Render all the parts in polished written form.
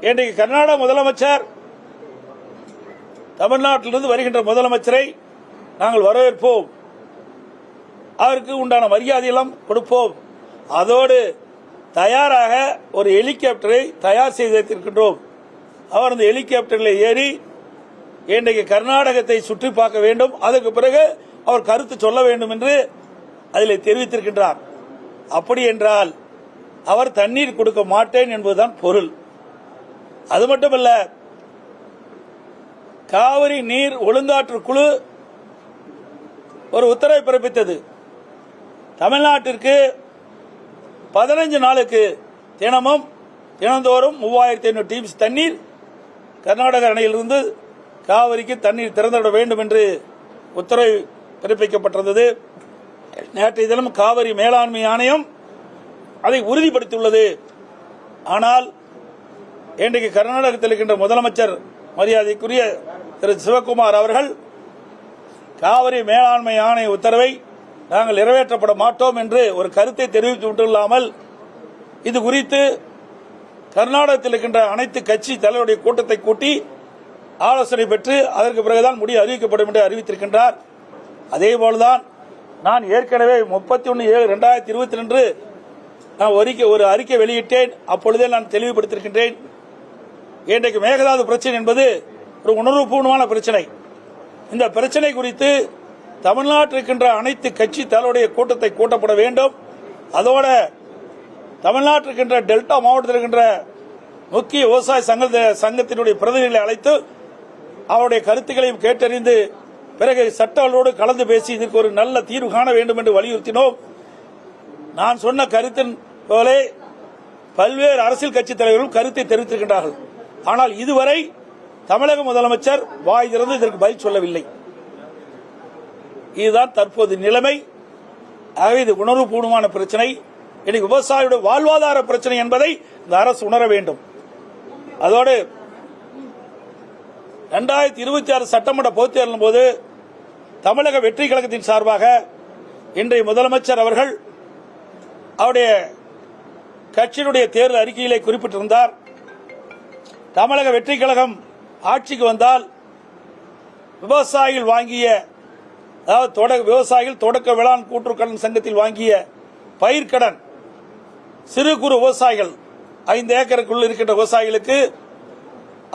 இன்றைக்கு கர்நாடக முதலமைச்சர் தமிழ்நாட்டிலிருந்து வருகின்ற முதலமைச்சரை நாங்கள் வரவேற்போம், அவருக்கு உண்டான மரியாதையெல்லாம் கொடுப்போம். அதோடு தயாராக ஒரு ஹெலிகாப்டரை தயார் செய்து வைத்திருக்கின்றோம். அவர் அந்த ஹெலிகாப்டரில் ஏறி இன்றைக்கு கர்நாடகத்தை சுற்றி பார்க்க வேண்டும், அதற்கு பிறகு அவர் கருத்து சொல்ல வேண்டும் என்று அதில் தெரிவித்திருக்கின்றார். அப்படி என்றால் அவர் தண்ணீர் கொடுக்க மாட்டேன் என்பதுதான் பொருள். அது மட்டுமல்ல, காவிரி நீர் ஒழுங்காற்று குழு ஒரு உத்தரவை பிறப்பித்தது. தமிழ்நாட்டிற்கு 15 நாளுக்கு தினந்தோறும் 3500 டிஎம்சி தண்ணீர் கர்நாடக அணையிலிருந்து காவிரிக்கு தண்ணீர் திறந்துவிட வேண்டும் என்று உத்தரவு பிறப்பிக்கப்பட்டிருந்தது. நேற்றைய தினம் காவிரி மேலாண்மை ஆணையம் அதை உறுதிப்படுத்தியுள்ளது. ஆனால் இன்றைக்கு கர்நாடகத்தில் இருக்கின்ற முதலமைச்சர் மரியாதைக்குரிய திரு சிவக்குமார் அவர்கள் காவிரி மேலாண்மை ஆணைய உத்தரவை நாங்கள் நிறைவேற்றப்பட மாட்டோம் என்று ஒரு கருத்தை தெரிவித்துவிட்டுள்ளாமல், இது குறித்து கர்நாடகத்தில் இருக்கின்ற அனைத்து கட்சி தலைவருடைய கூட்டத்தை கூட்டி ஆலோசனை பெற்று அதற்கு பிறகுதான் முடிவு அறிவிக்கப்படும் என்று அறிவித்திருக்கின்றார். அதேபோல்தான் நான் ஏற்கனவே 31/7/2022 நான் ஒரு அறிக்கை வெளியிட்டேன். அப்பொழுதே நான் தெளிவுபடுத்தியிருக்கின்றேன். இன்றைக்கு மேகதாது பிரச்சனை என்பது ஒரு உணர்வுபூர்வமான பிரச்சனை. இந்த பிரச்சனை குறித்து தமிழ்நாட்டில் இருக்கின்ற அனைத்து கட்சி தலைவருடைய கூட்டத்தை கூட்டப்பட வேண்டும். அதோட தமிழ்நாட்டில் இருக்கின்ற டெல்டா மாவட்டத்தில் இருக்கின்ற முக்கிய விவசாய சங்கத்தினுடைய பிரதிநிதிகளை அழைத்து அவருடைய கருத்துக்களையும் கேட்டறிந்து பிறகு சட்டங்களோடு கலந்து பேசி இதற்கு ஒரு நல்ல தீர்வு காண வேண்டும் என்று வலியுறுத்தினோம். நான் சொன்ன கருத்தின் போலே பல்வேறு அரசியல் கட்சி தலைவர்களும் கருத்தை தெரிவித்திருக்கின்றார்கள். ஆனால் இதுவரை தமிழக முதலமைச்சர் வாய் திறந்து இதற்கு பதில் சொல்லவில்லை. இதுதான் தற்போது நிலைமை. ஆகவே இது உணர்வுபூர்வமான பிரச்சனை. இன்னைக்கு விவசாயியுடைய வாழ்வாதார பிரச்சனை என்பதை இந்த அரசு உணர வேண்டும். அதோடு 2026 சட்டமன்ற பொதுத் தேர்தலின் போது தமிழக வெற்றி கழகத்தின் சார்பாக இன்றைய முதலமைச்சர் அவர்கள் அவருடைய கட்சியினுடைய தேர்தல் அறிக்கையிலே குறிப்பிட்டிருந்தார். தமிழக வெற்றி கழகம் ஆட்சிக்கு வந்தால் விவசாயிகள் வாங்கிய, அதாவது விவசாயிகள் தொடக்க வேளாண் கூட்டுறவு சங்கத்தில் வாங்கிய பயிர்க்கடன், சிறு குறு விவசாயிகள் 5 ஏக்கருக்குள் இருக்கின்ற விவசாயிகளுக்கு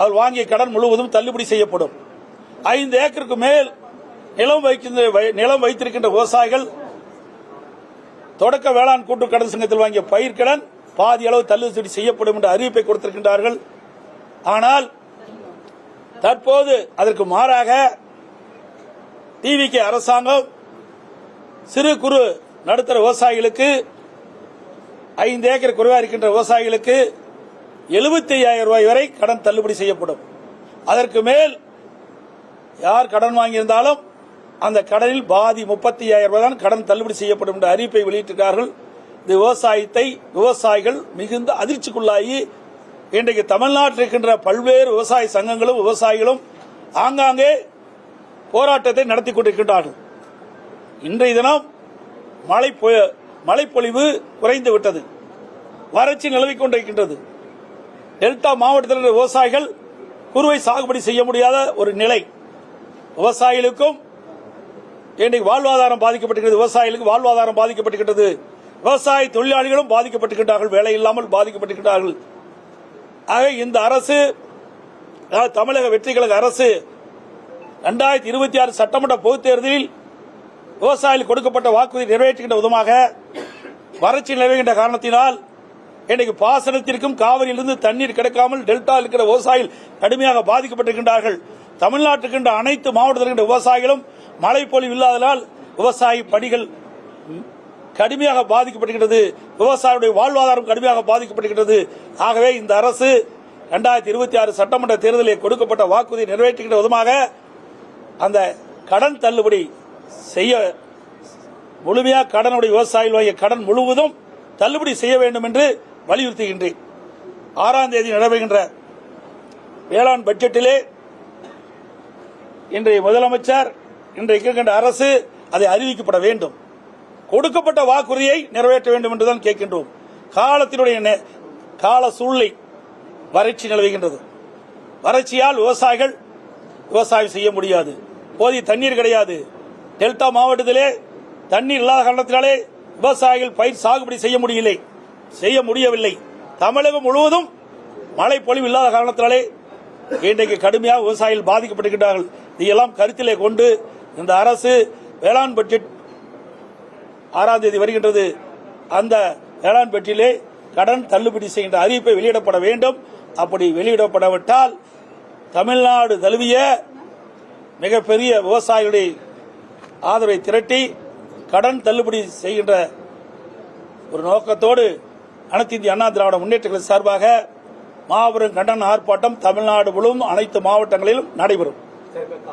அவர் வாங்கிய கடன் முழுவதும் தள்ளுபடி செய்யப்படும். 5 ஏக்கருக்கு மேல் நிலம் வைத்திருக்கின்ற விவசாயிகள் தொடக்க வேளாண் கூட்டுறவு கடன் சங்கத்தில் வாங்கிய பயிர்க்கடன் பாதி அளவு தள்ளுபடி செய்யப்படும் என்ற அறிவிப்பை கொடுத்திருக்கின்றார்கள். ஆனால் தற்போது அதற்கு மாறாக டிவிகே அரசாங்கம் சிறு குறு நடுத்தர விவசாயிகளுக்கு 5 ஏக்கர் குறைவாக இருக்கின்ற விவசாயிகளுக்கு 75,000 ரூபாய் வரை கடன் தள்ளுபடி செய்யப்படும். அதற்கு மேல் யார் கடன் வாங்கியிருந்தாலும் அந்த கடனில் பாதி 35,000 ரூபாய் தான் கடன் தள்ளுபடி செய்யப்படும் என்ற அறிவிப்பை வெளியிட்டிருக்கிறார்கள். இந்த விவசாயிகள் மிகுந்த அதிர்ச்சிக்குள்ளாகி இன்றைக்கு தமிழ்நாட்டில் இருக்கின்ற பல்வேறு விவசாய சங்கங்களும் விவசாயிகளும் ஆங்காங்கே போராட்டத்தை நடத்தி கொண்டிருக்கின்றார்கள். இன்றைய தினம் மழைப்பொழிவு குறைந்து விட்டது, வறட்சி நிலவிக் கொண்டிருக்கின்றது. டெல்டா மாவட்டத்தில் விவசாயிகள் குறுவை சாகுபடி செய்ய முடியாத ஒரு நிலை. விவசாயிகளுக்கும் இன்றைக்கு வாழ்வாதாரம் பாதிக்கப்பட்டிருக்கிறது, விவசாயிகளுக்கு வாழ்வாதாரம் பாதிக்கப்பட்டிருக்கிறது. விவசாய தொழிலாளிகளும் பாதிக்கப்பட்டிருக்கின்றார்கள், வேலை இல்லாமல் பாதிக்கப்பட்டிருக்கிறார்கள். ஆக இந்த அரசு, தமிழக வெற்றி கழக அரசு 2026 சட்டமன்ற பொதுத் தேர்தலில் விவசாயிகள் கொடுக்கப்பட்ட வாக்குறுதி நிறைவேற்றுகின்ற விதமாக வறட்சி நிலவுகின்ற காரணத்தினால் இன்றைக்கு பாசனத்திற்கும் காவிரியிலிருந்து தண்ணீர் கிடைக்காமல் டெல்டா இருக்கிற விவசாயிகள் கடுமையாக பாதிக்கப்பட்டிருக்கின்றார்கள். தமிழ்நாட்டில் இருக்கின்ற அனைத்து மாவட்டத்தில் இருக்கின்ற விவசாயிகளும் மழை பொழிவு இல்லாததால் விவசாய பணிகள் கடுமையாக பாதிக்கப்பட்டிருக்கிறது, விவசாயிகளுடைய வாழ்வாதாரம் கடுமையாக பாதிக்கப்பட்டிருக்கிறது. ஆகவே இந்த அரசு 2026 சட்டமன்ற தேர்தலில் கொடுக்கப்பட்ட வாக்குறுதி நிறைவேற்றுகின்ற விதமாக அந்த கடன் தள்ளுபடி செய்ய, முழுமையாக கடனுடைய விவசாயிகள் வாங்கிய கடன் முழுவதும் தள்ளுபடி செய்ய வேண்டும் என்று வலியுறுத்துகின்றேன். 6ஆம் தேதி நடைபெறுகின்ற வேளாண் பட்ஜெட்டிலே இன்றைய முதலமைச்சர், இன்றைக்கு இருக்கின்ற அரசு அதை அறிவிக்கப்பட வேண்டும். கொடுக்கப்பட்ட வாக்குறுதியை நிறைவேற்ற வேண்டும் என்றுதான் கேட்கின்றோம். கால சூழ்நிலை வறட்சி நிலவுகின்றது. வறட்சியால் விவசாயிகள் விவசாயம் செய்ய முடியாது. போதிய தண்ணீர் கிடையாது. டெல்டா மாவட்டத்திலே தண்ணீர் இல்லாத காரணத்தினாலே விவசாயிகள் பயிர் சாகுபடி செய்ய முடியவில்லை. தமிழகம் முழுவதும் மழை பொழிவு இல்லாத காரணத்தினாலே இன்றைக்கு கடுமையாக விவசாயிகள் பாதிக்கப்படுகின்றார்கள். இதையெல்லாம் கருத்திலே கொண்டு இந்த அரசு வேளாண் பட்ஜெட் 6ஆம் தேதி வருகின்றது. அந்த வேளாண் பட்ஜெட்டிலே கடன் தள்ளுபடி செய்கின்ற அறிவிப்பை வெளியிடப்பட வேண்டும். அப்படி வெளியிடப்படாவிட்டால் தமிழ்நாடு தழுவிய மிகப்பெரிய விவசாயிகளுடைய ஆதரவை திரட்டி கடன் தள்ளுபடி செய்கின்ற ஒரு நோக்கத்தோடு அனைத்து இந்திய அண்ணா திராவிட முன்னேற்ற கழக சார்பாக மாபெரும் கண்டன ஆர்ப்பாட்டம் தமிழ்நாடு முழுவதும் அனைத்து மாவட்டங்களிலும் நடைபெறும்.